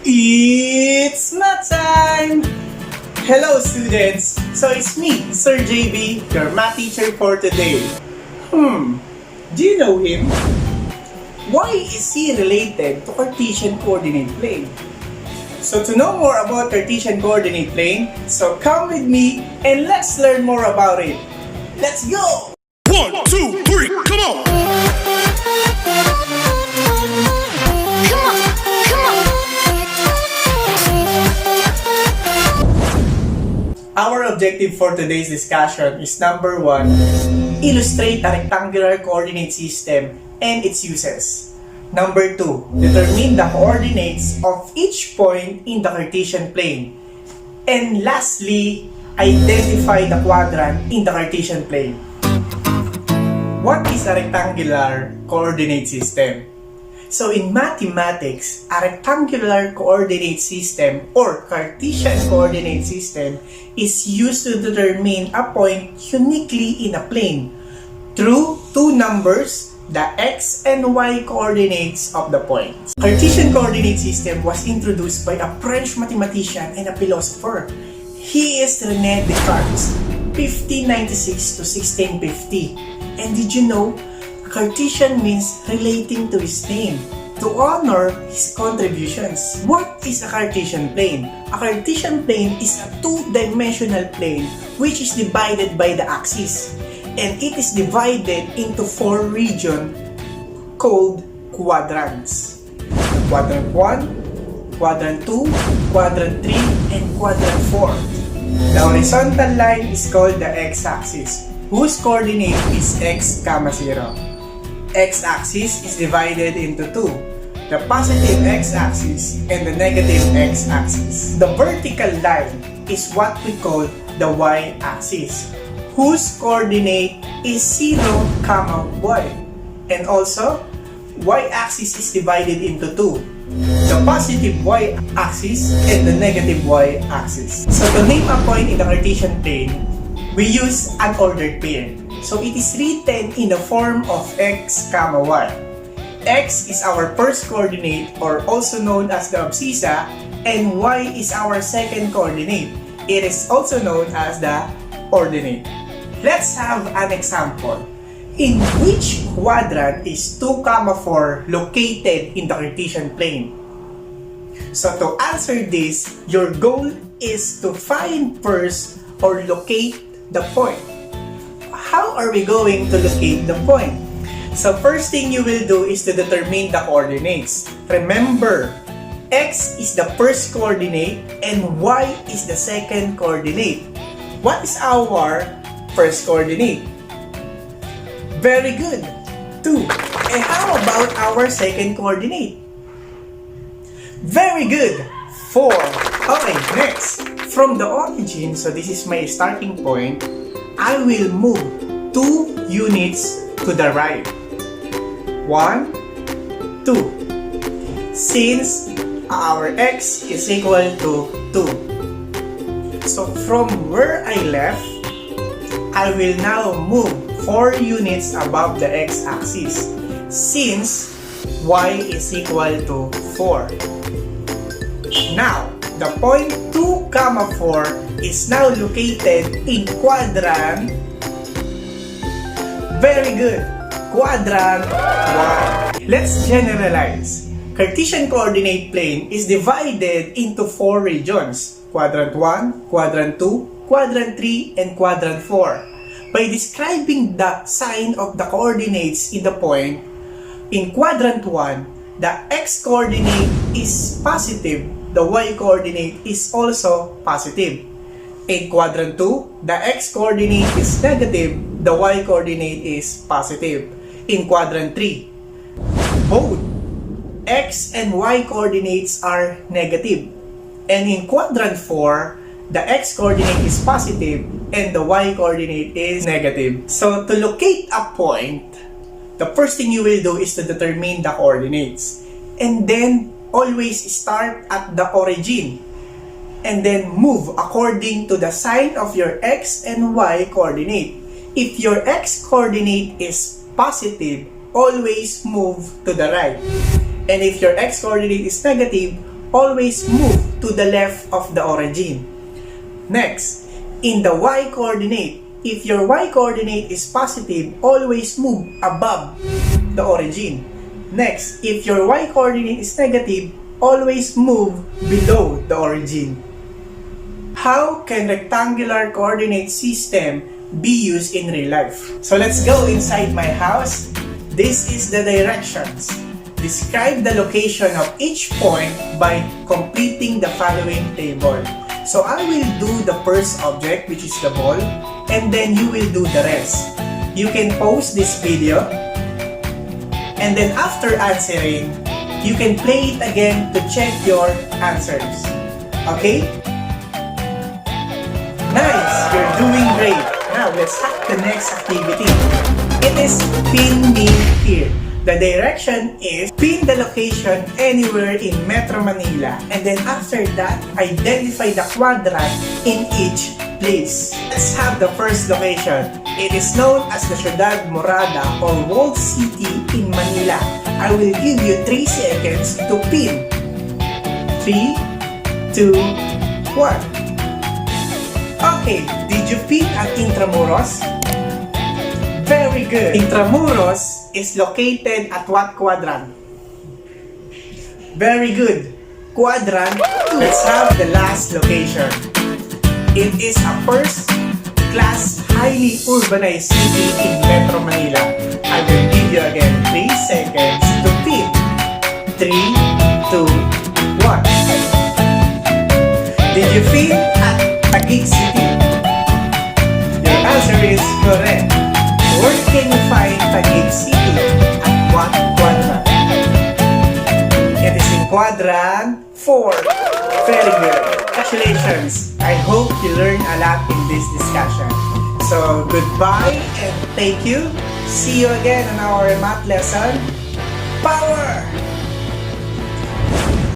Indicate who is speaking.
Speaker 1: It's math time! Hello students! So it's me, Sir JB, your math teacher for today. Do you know him? Why is he related to Cartesian coordinate plane? So to know more about Cartesian coordinate plane, so come with me and let's learn more about it. Let's go!
Speaker 2: 1, 2, 3, come on!
Speaker 1: Our objective for today's discussion is number 1, illustrate a rectangular coordinate system and its uses. Number 2, determine the coordinates of each point in the Cartesian plane. And lastly, identify the quadrant in the Cartesian plane. What is a rectangular coordinate system? So in mathematics, a rectangular coordinate system or Cartesian coordinate system is used to determine a point uniquely in a plane through two numbers, the x and y coordinates of the points. Cartesian coordinate system was introduced by a French mathematician and a philosopher. He is René Descartes, 1596 to 1650. And did you know, Cartesian means relating to his name, to honor his contributions. What is a Cartesian plane? A Cartesian plane is a two-dimensional plane which is divided by the axis. And it is divided into four regions called quadrants. Quadrant 1, Quadrant 2, Quadrant 3, and Quadrant 4. The horizontal line is called the x-axis, whose coordinate is x, 0. X-axis is divided into two, the positive x-axis and the negative x-axis. The vertical line is what we call the y-axis, whose coordinate is 0, y. And also, y-axis is divided into two, the positive y-axis and the negative y-axis. So to name a point in the Cartesian plane, we use an ordered pair. So it is written in the form of x, y. X is our first coordinate or also known as the abscissa, and y is our second coordinate. It is also known as the ordinate. Let's have an example. In which quadrant is 2, 4 located in the Cartesian plane? So to answer this, your goal is to find first or locate the point. How are we going to locate the point? So first thing you will do is to determine the coordinates. Remember, x is the first coordinate and y is the second coordinate. What is our first coordinate? Very good, 2. And how about our second coordinate? Very good, 4. Okay, next. From the origin, so this is my starting point, I will move 2 units to the right. 1, 2. Since our x is equal to 2. So from where I left, I will now move 4 units above the x-axis since y is equal to 4. Now, the point 2, 4 is now located in quadrant. Very good. Quadrant 1. Let's generalize. Cartesian coordinate plane is divided into 4 regions. Quadrant 1, Quadrant 2, Quadrant 3, and Quadrant 4. By describing the sign of the coordinates in the point, in Quadrant 1, the x-coordinate is positive. The y-coordinate is also positive. In Quadrant 2, the x-coordinate is negative, the y-coordinate is positive. In Quadrant 3, both x and y coordinates are negative. And in Quadrant 4, the x-coordinate is positive and the y-coordinate is negative. So to locate a point, the first thing you will do is to determine the coordinates. And then always start at the origin and then move according to the sign of your x and y coordinate. If your x coordinate is positive, always move to the right. And if your x coordinate is negative, always move to the left of the origin. Next, in the y-coordinate, if your y-coordinate is positive, always move above the origin. Next, if your y-coordinate is negative, always move below the origin. How can rectangular coordinate system be used in real life? So let's go inside my house. This is the directions. Describe the location of each point by completing the following table. So I will do the first object, which is the ball, and then you will do the rest. You can pause this video, and then after answering, you can play it again to check your answers. Okay? Nice! You're doing great! Now, let's start the next activity. It is pin me here. The direction is pin the location anywhere in Metro Manila, and then after that, identify the quadrant in each place. Let's have the first location. It is known as the Ciudad Morada or Walled City in Manila. I will give you 3 seconds to pin. 3, 2, 1. Okay, did you pin at Intramuros? Very good. Intramuros is located at what quadrant? Very good. Quadrant 2. Let's have the last location. It is a first-class, highly urbanized city in Metro Manila. I will give you again 3 seconds to pin. 3, 2, 1. Did you pin at Taguig City? Your answer is correct. Where can you find Taguig City? At what quadrant? It is in quadrant 4. Very good. Congratulations. I hope you learned a lot in this discussion. So, goodbye and thank you. See you again on our math lesson. Power!